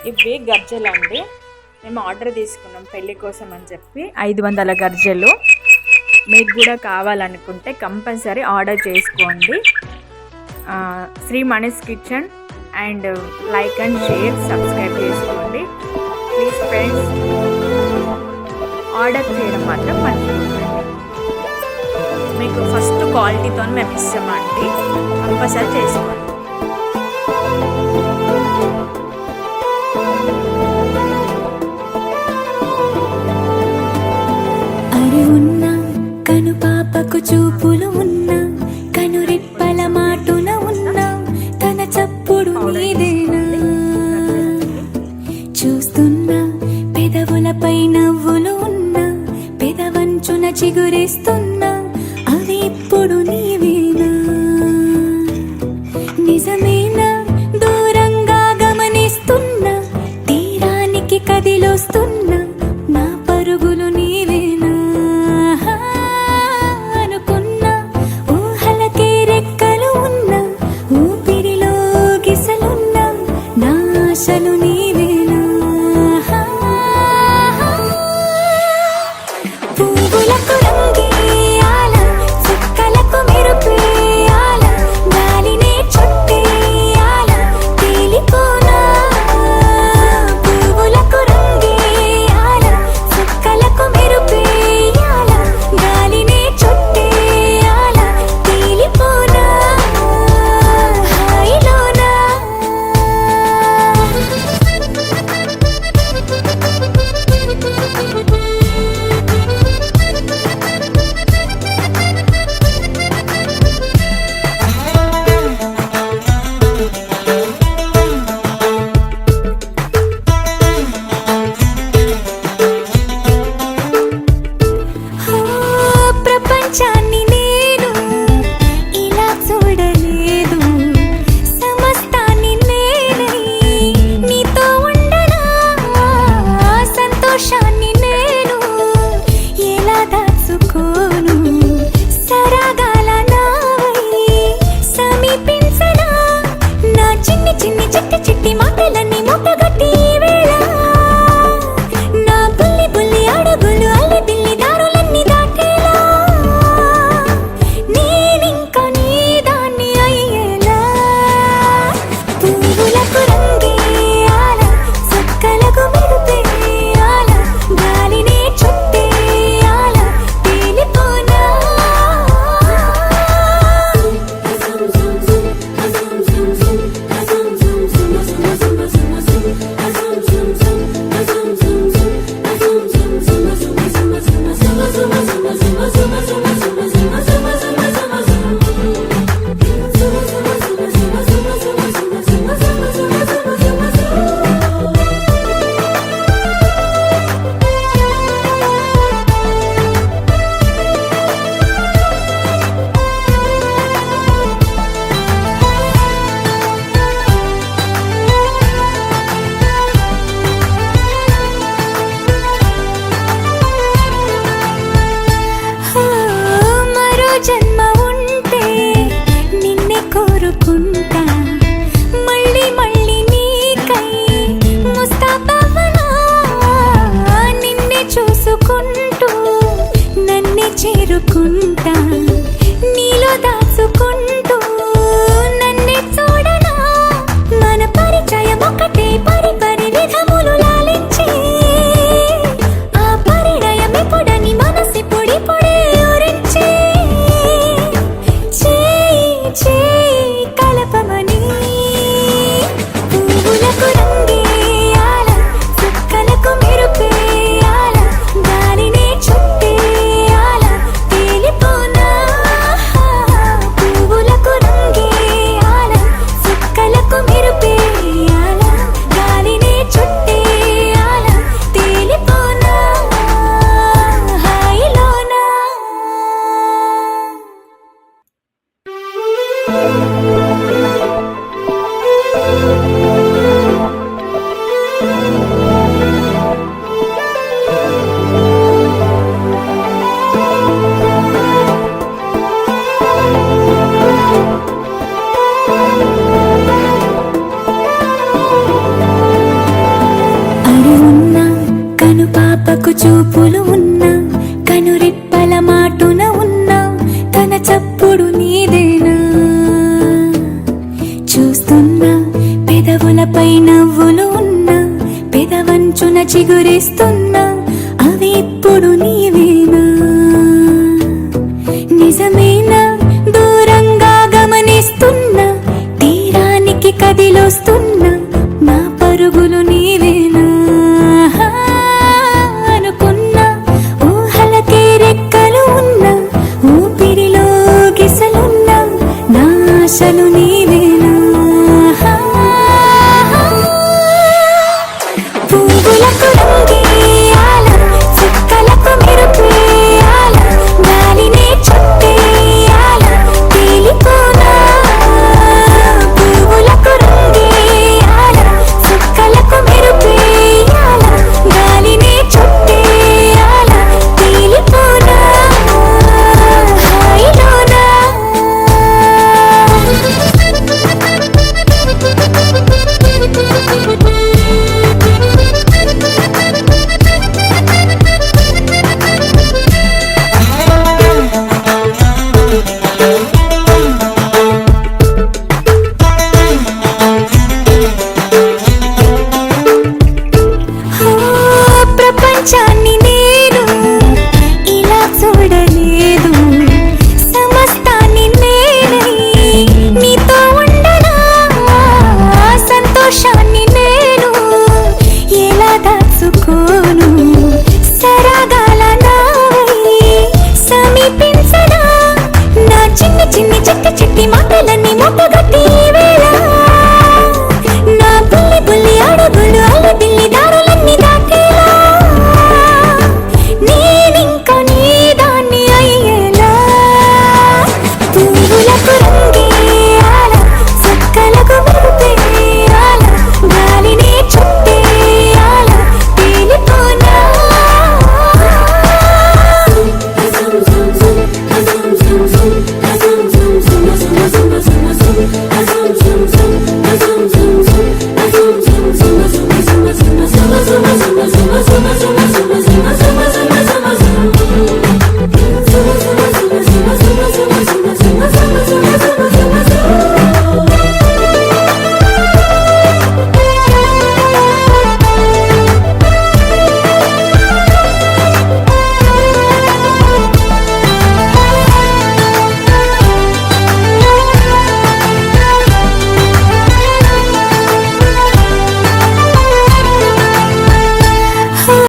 ఇవి గర్జలు అండి. మేము ఆర్డర్ తీసుకున్నాం పెళ్ళి కోసం అని చెప్పి 500 గర్జలు. మీకు కూడా కావాలనుకుంటే కంపల్సరీ ఆర్డర్ చేసుకోండి. Sri Mani's kitchen and like and share subscribe చేసుకోండి ప్లీజ్ ఫ్రెండ్స్. ఆర్డర్ చేయడం మాత్రం మర్చిపోకండి. మీకు ఫస్ట్ క్వాలిటీతో మేము ఇస్తామండి, కంపల్సరీ చేసుకోండి. అరి ఉన్న కను పాపకు చూపులు ఉన్న కను రెప్పల మాటున ఉన్న తన చప్పుడు నీదేనా, చూస్తున్నా పెదవులపై నవ్వులు ఉన్న పెదవంచున చిగురేస్తున్నా అవి ఇప్పుడు నీవేనా, నిజమేనా దూరంగా గమనిస్తున్నా తీరానికి కదిలొస్తున్నా నా పరుగులు నీవేనా, అనుకున్నా ఊహలకే రెక్కలు ఉన్నా ఊపిరిలో గిసలున్నా నా ఆశలు నీవేనా, పువ్వులకు రంగేయాల చుక్కలకు మెరుపేయాల గాలినే చుట్టేయాల తేలిపోనా, పువ్వులకు రంగేయాల చుక్కలకు మెరుపేయాల గాలినే చుట్టేయాల తేలిపోనా హాయిలోనా. కనురెప్పకు చూపులు ఉన్నా కనురెప్పల మాటున ఉన్నా తన చప్పుడు నీదేనా చూస్తున్నా పెదవులపై నవ్వులు ఉన్నా పెదవంచున చిగురిస్తున్నా అవి ఇప్పుడు నీవేనా నిజమేనా దూరంగా గమనిస్తున్నా తీరానికి కదిలొస్తున్నా నా పరుగులు నీవేనా అనుకున్నా ఊహలకే రెక్కలు ఉన్నా ఊపిరిలో గిసలున్నా నా ఆశలు నీవేనా పువ్వులకు